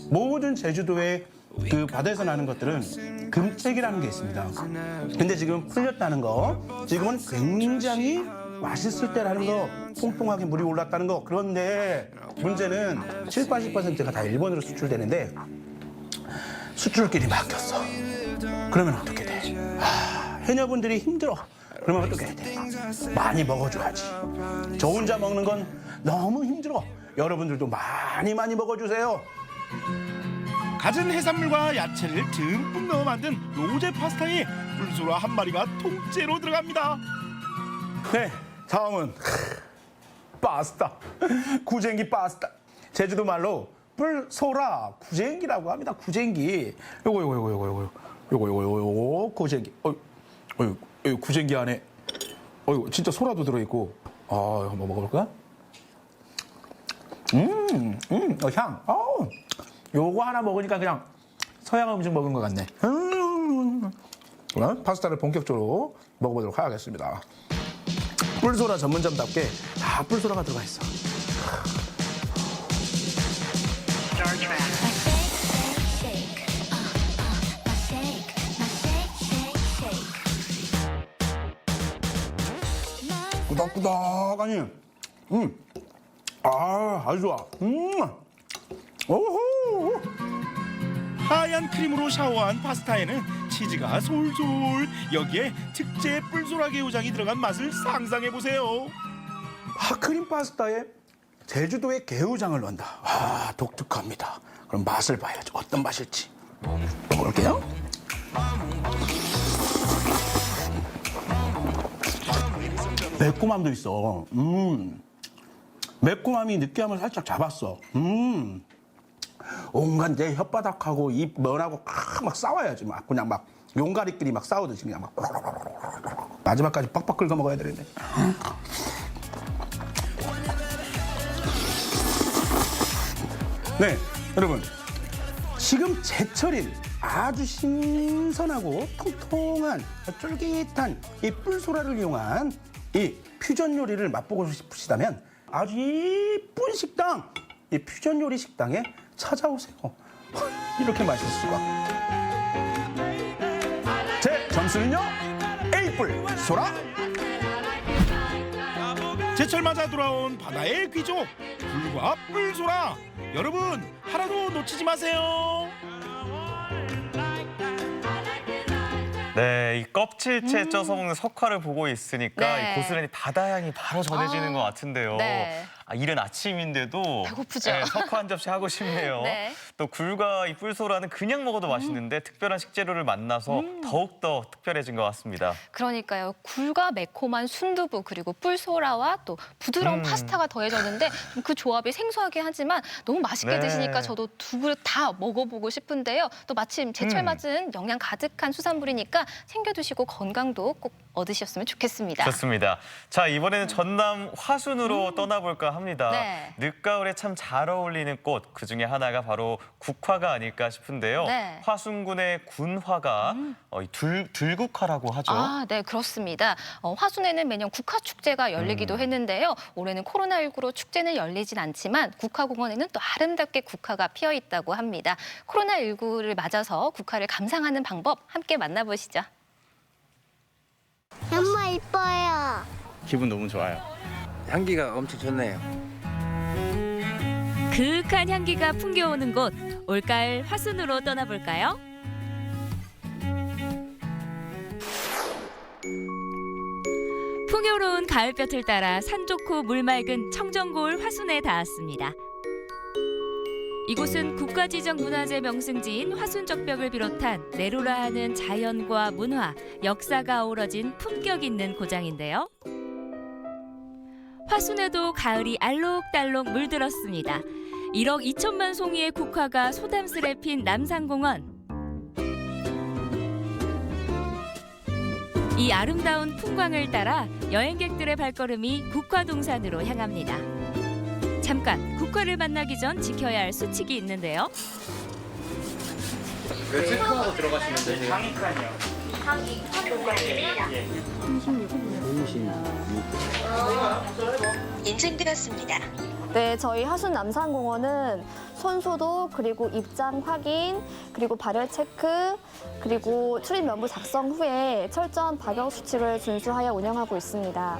모든 제주도의 그 바다에서 나는 것들은 금책이라는 게 있습니다. 근데 지금 풀렸다는 거, 지금은 굉장히 맛있을 때라는 거, 통통하게 물이 올랐다는 거. 그런데 문제는 70, 80%가 다 일본으로 수출되는데 수출길이 막혔어. 그러면 어떻게 돼? 해녀분들이 힘들어. 그러면 어떻게 해야 돼? 많이 먹어줘야지. 저 혼자 먹는 건 너무 힘들어. 여러분들도 많이 먹어주세요. 갖은 해산물과 야채를 듬뿍 넣어 만든 로제 파스타에 뿔소라 한 마리가 통째로 들어갑니다. 네, 다음은 파스타. 구쟁이 파스타. 제주도 말로 뿔소라 구쟁이라고 합니다. 구쟁이. 요거 구쟁이. 이 구쟁이 안에 진짜 소라도 들어있고. 한번 먹어볼까? 향. 요거 하나 먹으니까 그냥 서양 음식 먹은 것 같네. 그럼 파스타를 본격적으로 먹어보도록 하겠습니다. 뿔소라 전문점답게 다 뿔소라가 들어가 있어. 꾸덕꾸덕하니. 아주 좋아. 오호. 하얀 크림으로 샤워한 파스타에는 치즈가 솔솔. 여기에 특제 뿔소라 개우장이 들어간 맛을 상상해보세요. 크림 파스타에 제주도의 개우장을 넣는다. 독특합니다. 그럼 맛을 봐야죠. 어떤 맛일지. 먹어볼게요. 매콤함도 있어. 매콤함이 느끼함을 살짝 잡았어. 온갖 내 혓바닥하고 입 면하고 막 싸워야지. 그냥 용가리끼리 싸우듯이 그냥 마지막까지 빡빡 긁어 먹어야 되는데. 네, 여러분. 지금 제철인 아주 신선하고 통통한 쫄깃한 이 뿔소라를 이용한 이 퓨전 요리를 맛보고 싶으시다면 아주 이쁜 식당, 이 퓨전 요리 식당에 찾아오세요. 이렇게 맛있을 수가. 제 점수는요, A뿔 소라. 제철 맞아 돌아온 바다의 귀족 굴과 뿔소라. 여러분 하나도 놓치지 마세요. 네, 이 껍질째 쪄서 먹는 석화를 보고 있으니까 네. 이 고스란히 바다 향이 바로 전해지는 것 같은데요. 네. 이른 아침인데도 배고프죠? 네, 석화 한 접시 하고 싶네요. 네. 또 굴과 이 뿔소라는 그냥 먹어도 맛있는데 특별한 식재료를 만나서 더욱더 특별해진 것 같습니다. 그러니까요. 굴과 매콤한 순두부 그리고 뿔소라와 또 부드러운 파스타가 더해졌는데 그 조합이 생소하긴 하지만 너무 맛있게 네. 드시니까 저도 두 그릇 다 먹어보고 싶은데요. 또 마침 제철 맞은 영양 가득한 수산물이니까 챙겨두시고 건강도 꼭 얻으셨으면 좋겠습니다. 좋습니다. 자, 이번에는 전남 화순으로 떠나볼까 합니다. 네. 늦가을에 참 잘 어울리는 꽃, 그중에 하나가 바로 국화가 아닐까 싶은데요. 네. 화순군의 군화가 이 들국화라고 하죠. 아, 네, 그렇습니다. 화순에는 매년 국화축제가 열리기도 했는데요. 올해는 코로나19로 축제는 열리진 않지만 국화공원에는 또 아름답게 국화가 피어 있다고 합니다. 코로나19를 맞아서 국화를 감상하는 방법 함께 만나보시죠. 너무 이뻐요. 기분 너무 좋아요. 향기가 엄청 좋네요. 그윽한 향기가 풍겨오는 곳, 올가을 화순으로 떠나볼까요? 풍요로운 가을볕을 따라 산 좋고 물 맑은 청정고을 화순에 닿았습니다. 이곳은 국가지정문화재 명승지인 화순적벽을 비롯한 내로라 하는 자연과 문화, 역사가 어우러진 품격 있는 고장인데요. 화순에도 가을이 알록달록 물들었습니다. 1억 2천만 송이의 국화가 소담스레 핀 남산공원. 이 아름다운 풍광을 따라 여행객들의 발걸음이 국화동산으로 향합니다. 잠깐 국화를 만나기 전 지켜야 할 수칙이 있는데요. 몇 칸으로 들어가시는데 지금? 상위칸이요. 인증되었습니다. 네, 저희 하순 남산공원은 손소독, 그리고 입장 확인, 그리고 발열 체크, 그리고 출입 명부 작성 후에 철저한 방역 수칙을 준수하여 운영하고 있습니다.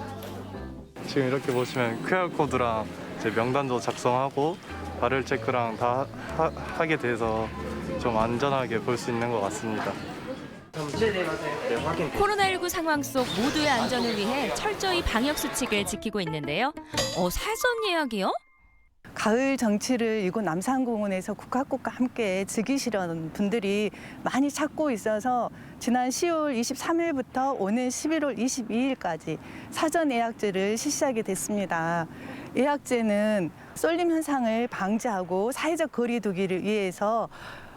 지금 이렇게 보시면 QR코드랑 제 명단도 작성하고 발열 체크랑 다 하게 돼서 좀 안전하게 볼 수 있는 것 같습니다. 네, 확인. 코로나19 상황 속 모두의 안전을 위해 철저히 방역 수칙을 지키고 있는데요. 사전 예약이요? 가을 정취를 이곳 남산공원에서 국화꽃과 함께 즐기시려는 분들이 많이 찾고 있어서 지난 10월 23일부터 오는 11월 22일까지 사전 예약제를 실시하게 됐습니다. 예약제는 쏠림 현상을 방지하고 사회적 거리 두기를 위해서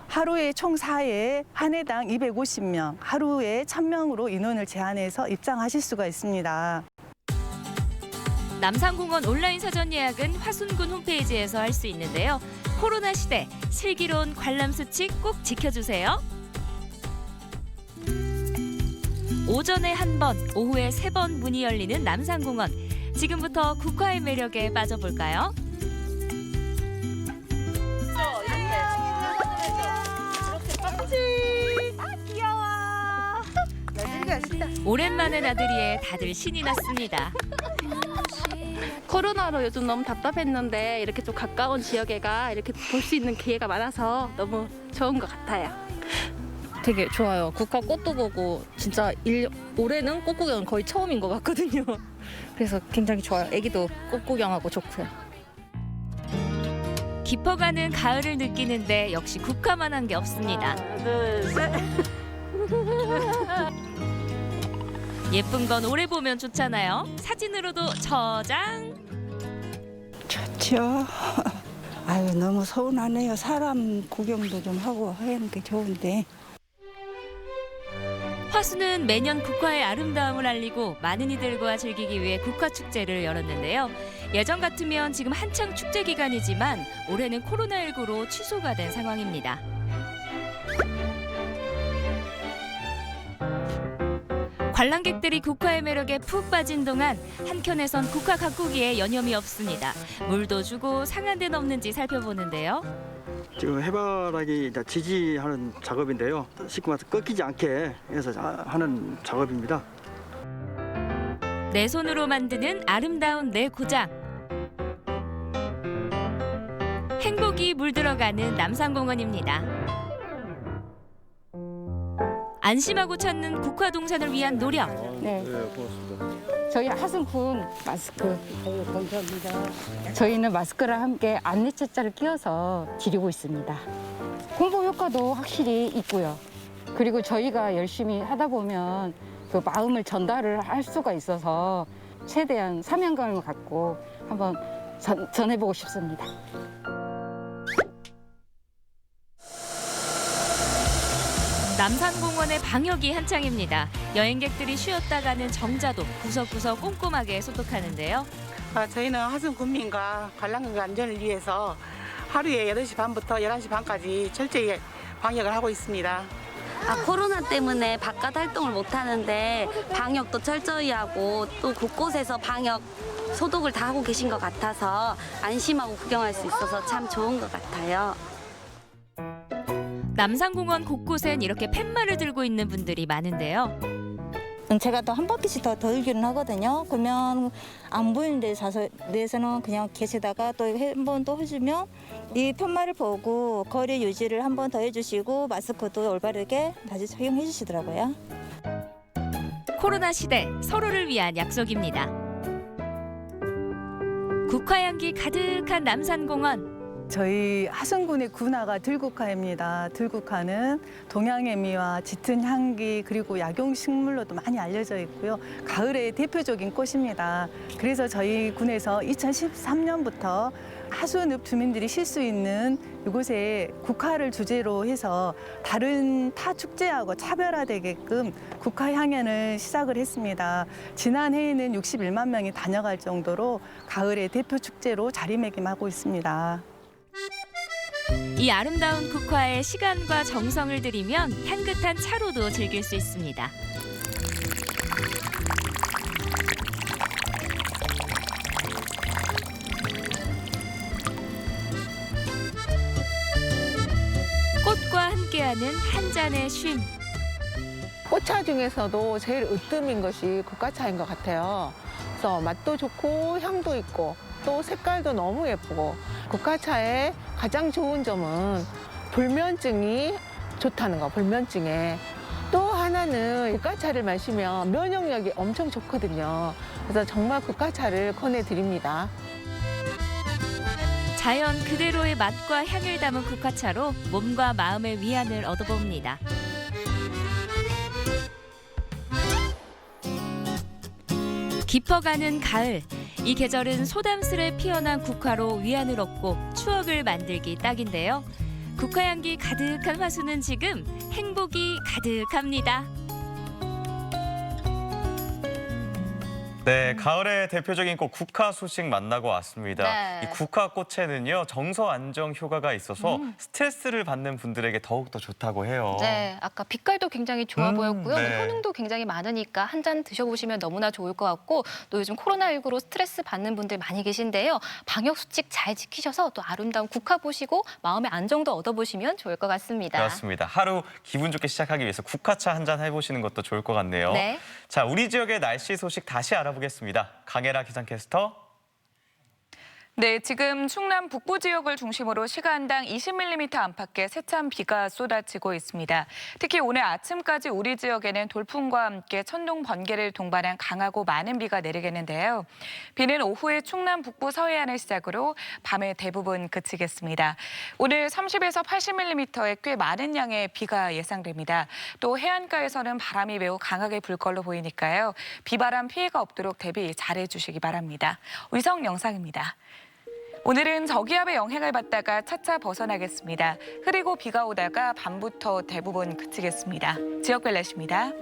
하루에 총 4회 한 해당 250명, 하루에 1000명으로 인원을 제한해서 입장하실 수가 있습니다. 남산공원 온라인 사전 예약은 화순군 홈페이지에서 할 수 있는데요. 코로나 시대 슬기로운 관람 수칙 꼭 지켜주세요. 오전에 1번, 오후에 3번 문이 열리는 남산공원. 지금부터 국화의 매력에 빠져볼까요? 오랜만에 나들이에 다들 신이 났습니다. 코로나로 요즘 너무 답답했는데 이렇게 좀 가까운 지역에가 이렇게 볼 수 있는 기회가 많아서 너무 좋은 것 같아요. 되게 좋아요. 국화 꽃도 보고 진짜 올해는 꽃 구경 거의 처음인 것 같거든요. 그래서 굉장히 좋아요. 애기도 꽃 구경하고 좋고요. 깊어가는 가을을 느끼는데 역시 국화만한 게 없습니다. 하나, 둘, 셋. 예쁜 건 오래 보면 좋잖아요. 사진으로도 저장. 좋죠. 아유, 너무 서운하네요. 사람 구경도 좀 하고 하는 게 좋은데. 화순은 매년 국화의 아름다움을 알리고 많은 이들과 즐기기 위해 국화축제를 열었는데요. 예전 같으면 지금 한창 축제 기간이지만 올해는 코로나19로 취소가 된 상황입니다. 관람객들이 국화의 매력에 푹 빠진 동안 한켠에선 국화 가꾸기에 여념이 없습니다. 물도 주고 상한 데는 없는지 살펴보는데요. 지금 해바라기 지지하는 작업인데요. 쉽게 말해서 꺾이지 않게 해서 하는 작업입니다. 내 손으로 만드는 아름다운 내 고장. 행복이 물들어가는 남산공원입니다. 안심하고 찾는 국화동산을 위한 노력. 네, 고맙습니다. 저희 하순군 마스크. 감사합니다. 저희는 마스크랑 함께 안내책자를 끼워서 드리고 있습니다. 홍보 효과도 확실히 있고요. 그리고 저희가 열심히 하다 보면 그 마음을 전달을 할 수가 있어서 최대한 사명감을 갖고 한번 전해보고 싶습니다. 남산공원의 방역이 한창입니다. 여행객들이 쉬었다 가는 정자도 구석구석 꼼꼼하게 소독하는데요. 저희는 하순 군민과 관람객 안전을 위해서 하루에 8시 반부터 11시 반까지 철저히 방역을 하고 있습니다. 코로나 때문에 바깥 활동을 못 하는데 방역도 철저히 하고 또 곳곳에서 방역 소독을 다 하고 계신 것 같아서 안심하고 구경할 수 있어서 참 좋은 것 같아요. 남산공원 곳곳엔 이렇게 팻말을 들고 있는 분들이 많은데요. 제가 또 한 바퀴씩 더 돌기는 하거든요. 그러면 안 보이는 데서는 그냥 계시다가 또 한 번 또 해주면 이 팻말을 보고 거리 유지를 한 번 더 해주시고 마스크도 올바르게 다시 착용해 주시더라고요. 코로나 시대 서로를 위한 약속입니다. 국화향기 가득한 남산공원. 저희 하순군의 군화가 들국화입니다. 들국화는 동양의 미와 짙은 향기 그리고 약용식물로도 많이 알려져 있고요. 가을의 대표적인 꽃입니다. 그래서 저희 군에서 2013년부터 하순읍 주민들이 쉴 수 있는 이곳에 국화를 주제로 해서 다른 타 축제하고 차별화되게끔 국화 향연을 시작을 했습니다. 지난해에는 61만 명이 다녀갈 정도로 가을의 대표 축제로 자리매김하고 있습니다. 이 아름다운 국화에 시간과 정성을 들이면 향긋한 차로도 즐길 수 있습니다. 꽃과 함께하는 한 잔의 쉼. 꽃차 중에서도 제일 으뜸인 것이 국화차인 것 같아요. 그래서 맛도 좋고 향도 있고 또 색깔도 너무 예쁘고 국화차의 가장 좋은 점은 불면증이 좋다는 거, 불면증에. 또 하나는 국화차를 마시면 면역력이 엄청 좋거든요. 그래서 정말 국화차를 권해드립니다. 자연 그대로의 맛과 향을 담은 국화차로 몸과 마음의 위안을 얻어봅니다. 깊어가는 가을. 이 계절은 소담스레 피어난 국화로 위안을 얻고 추억을 만들기 딱인데요. 국화향기 가득한 화수는 지금 행복이 가득합니다. 네, 가을의 대표적인 꽃 국화 소식 만나고 왔습니다. 네. 이 국화꽃에는요, 정서 안정 효과가 있어서 스트레스를 받는 분들에게 더욱더 좋다고 해요. 네, 아까 빛깔도 굉장히 좋아 보였고요. 네. 효능도 굉장히 많으니까 한 잔 드셔보시면 너무나 좋을 것 같고 또 요즘 코로나19로 스트레스 받는 분들 많이 계신데요. 방역 수칙 잘 지키셔서 또 아름다운 국화 보시고 마음의 안정도 얻어보시면 좋을 것 같습니다. 그렇습니다. 하루 기분 좋게 시작하기 위해서 국화차 한 잔 해보시는 것도 좋을 것 같네요. 네. 자, 우리 지역의 날씨 소식 다시 알아보겠습니다. 강혜라 기상캐스터. 네, 지금 충남 북부 지역을 중심으로 시간당 20mm 안팎의 세찬 비가 쏟아지고 있습니다. 특히 오늘 아침까지 우리 지역에는 돌풍과 함께 천둥, 번개를 동반한 강하고 많은 비가 내리겠는데요. 비는 오후에 충남 북부 서해안을 시작으로 밤에 대부분 그치겠습니다. 오늘 30에서 80mm의 꽤 많은 양의 비가 예상됩니다. 또 해안가에서는 바람이 매우 강하게 불 걸로 보이니까요. 비바람 피해가 없도록 대비 잘해 주시기 바랍니다. 위성 영상입니다. 오늘은 저기압의 영향을 받다가 차차 벗어나겠습니다. 흐리고 비가 오다가 밤부터 대부분 그치겠습니다. 지역별 날씨입니다.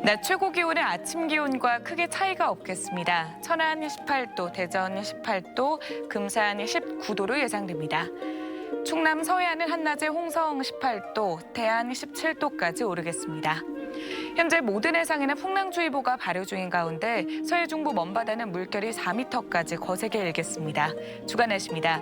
낮 최고 기온은 아침 기온과 크게 차이가 없겠습니다. 천안 18도, 대전 18도, 금산 19도로 예상됩니다. 충남 서해안은 한낮에 홍성 18도, 대안 17도까지 오르겠습니다. 현재 모든 해상에는 풍랑주의보가 발효 중인 가운데 서해 중부 먼바다는 물결이 4m까지 거세게 일겠습니다. 주간 날씨입니다.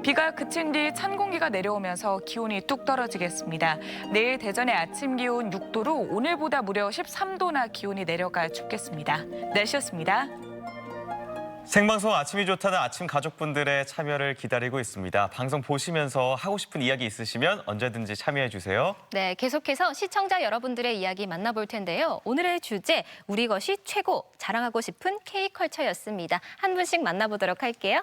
비가 그친 뒤 찬 공기가 내려오면서 기온이 뚝 떨어지겠습니다. 내일 대전의 아침 기온 6도로 오늘보다 무려 13도나 기온이 내려가 춥겠습니다. 날씨였습니다. 생방송 아침이 좋다는 아침 가족분들의 참여를 기다리고 있습니다. 방송 보시면서 하고 싶은 이야기 있으시면 언제든지 참여해 주세요. 네, 계속해서 시청자 여러분들의 이야기 만나볼 텐데요. 오늘의 주제, 우리 것이 최고, 자랑하고 싶은 K컬처였습니다. 한 분씩 만나보도록 할게요.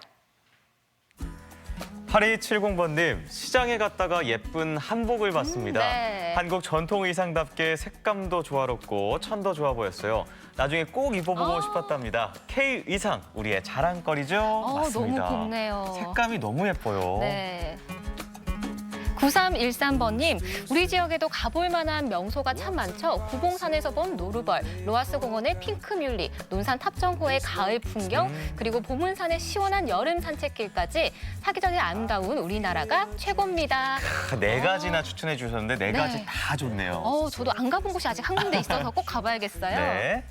8270번님, 시장에 갔다가 예쁜 한복을 봤습니다. 네. 한국 전통 의상답게 색감도 조화롭고 천도 좋아 보였어요. 나중에 꼭 입어보고 싶었답니다. K 의상, 우리의 자랑거리죠? 맞습니다. 너무 곱네요. 색감이 너무 예뻐요. 네. 9313번님, 우리 지역에도 가볼 만한 명소가 참 많죠. 구봉산에서 본 노루벌, 로하스 공원의 핑크뮬리, 논산 탑정호의 가을 풍경, 그리고 보문산의 시원한 여름 산책길까지 사계절이 아름다운 우리나라가 최고입니다. 네 가지나 추천해 주셨는데 네 가지 다 좋네요. 저도 안 가본 곳이 아직 한 군데 있어서 꼭 가봐야겠어요. 네.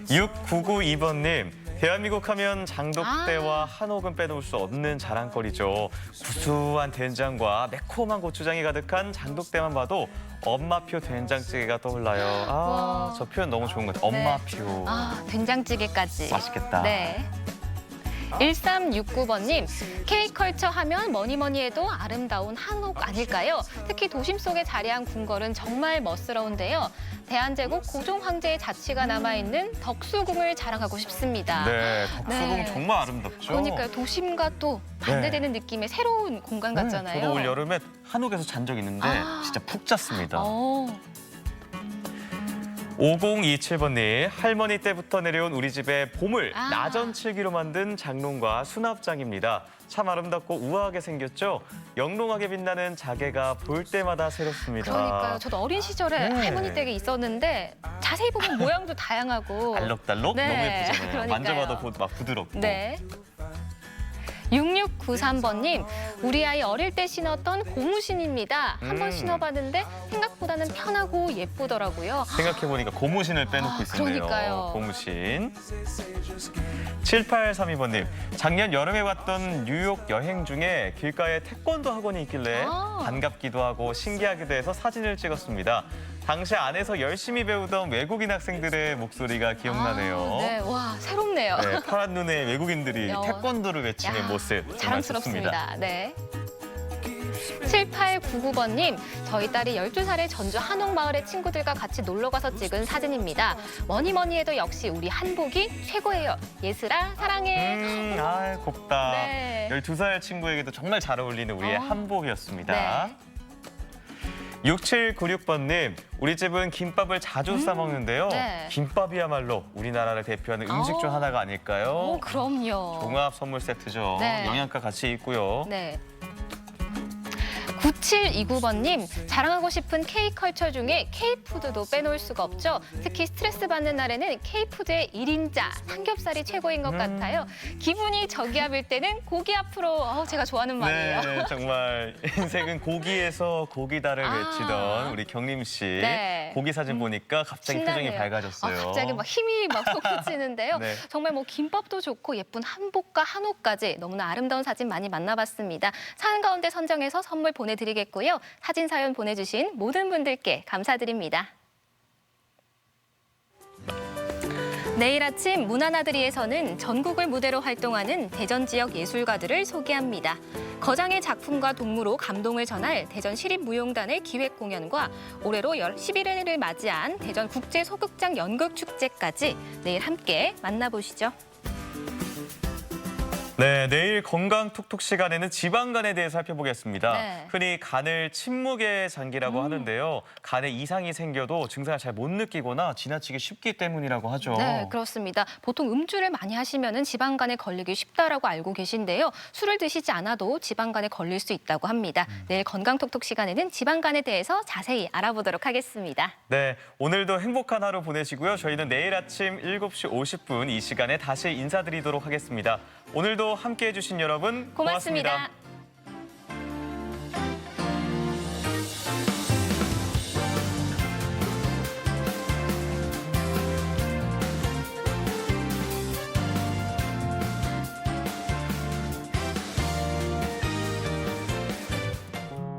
6992번님. 대한민국 하면 장독대와 한옥은 빼놓을 수 없는 자랑거리죠. 구수한 된장과 매콤한 고추장이 가득한 장독대만 봐도 엄마표 된장찌개가 떠올라요. 저 표현 너무 좋은 것 같아요. 엄마표. 된장찌개까지. 맛있겠다. 네. 1369번님, K컬처 하면 뭐니 해도 아름다운 한옥 아닐까요? 특히 도심 속에 자리한 궁궐은 정말 멋스러운데요. 대한제국 고종 황제의 자취가 남아있는 덕수궁을 자랑하고 싶습니다. 네, 덕수궁 정말 아름답죠. 그러니까요. 도심과 또 반대되는 느낌의 새로운 공간 같잖아요. 저도 올 여름에 한옥에서 잔 적 있는데 진짜 푹 잤습니다. 5027번님, 할머니 때부터 내려온 우리 집의 보물, 나전칠기로 만든 장롱과 수납장입니다. 참 아름답고 우아하게 생겼죠? 영롱하게 빛나는 자개가 볼 때마다 새롭습니다. 그러니까요. 저도 어린 시절에 할머니 댁에 있었는데 자세히 보면 모양도 다양하고. 알록달록? 네, 너무 예쁘잖아요. 그러니까요. 만져봐도 막 부드럽고. 네. 6693번님, 우리 아이 어릴 때 신었던 고무신입니다. 한번 신어봤는데 생각보다는 편하고 예쁘더라고요. 생각해보니까 고무신을 빼놓고 있었네요. 그러니까요. 고무신. 7832번님, 작년 여름에 왔던 뉴욕 여행 중에 길가에 태권도 학원이 있길래 반갑기도 하고 신기하기도 해서 사진을 찍었습니다. 당시 안에서 열심히 배우던 외국인 학생들의 목소리가 기억나네요. 네, 와, 새롭네요. 네, 파란 눈에 외국인들이 태권도를 외치는 모습 정말 자랑스럽습니다. 좋습니다. 네. 7899번님, 저희 딸이 12살의 전주 한옥마을의 친구들과 같이 놀러가서 찍은 사진입니다. 뭐니 해도 역시 우리 한복이 최고예요. 예슬아, 사랑해. 곱다. 네. 12살 친구에게도 정말 잘 어울리는 우리의 한복이었습니다. 네. 6796번님, 우리 집은 김밥을 자주 싸먹는데요. 네. 김밥이야말로 우리나라를 대표하는 음식 중 하나가 아닐까요? 그럼요. 종합 선물 세트죠. 네. 영양가 같이 있고요. 네. 9729번님, 자랑하고 싶은 K컬처 중에 K푸드도 빼놓을 수가 없죠. 특히 스트레스 받는 날에는 K푸드의 1인자 삼겹살이 최고인 것 같아요. 기분이 저기압일 때는 고기 앞으로, 제가 좋아하는 말이에요. 네, 정말 인생은 고기에서 고기다를 외치던 우리 경림 씨. 네. 고기 사진 보니까 갑자기 신나네요. 표정이 밝아졌어요. 갑자기 막 힘이 막 솟구치는데요. 네. 정말 뭐 김밥도 좋고 예쁜 한복과 한옥까지 너무나 아름다운 사진 많이 만나봤습니다. 사연 가운데 선정해서 선물 보내드리겠고요. 사진 사연 보내주신 모든 분들께 감사드립니다. 내일 아침 문화나들이에서는 전국을 무대로 활동하는 대전 지역 예술가들을 소개합니다. 거장의 작품과 동무로 감동을 전할 대전 시립무용단의 기획 공연과 올해로 11회를 맞이한 대전 국제소극장 연극축제까지 내일 함께 만나보시죠. 네, 내일 건강 톡톡 시간에는 지방간에 대해 살펴보겠습니다. 네. 흔히 간을 침묵의 장기라고 하는데요. 간에 이상이 생겨도 증상을 잘 못 느끼거나 지나치기 쉽기 때문이라고 하죠. 네, 그렇습니다. 보통 음주를 많이 하시면 지방간에 걸리기 쉽다라고 알고 계신데요. 술을 드시지 않아도 지방간에 걸릴 수 있다고 합니다. 내일 건강 톡톡 시간에는 지방간에 대해서 자세히 알아보도록 하겠습니다. 네, 오늘도 행복한 하루 보내시고요. 저희는 내일 아침 7시 50분 이 시간에 다시 인사드리도록 하겠습니다. 오늘도 함께해 주신 여러분 고맙습니다.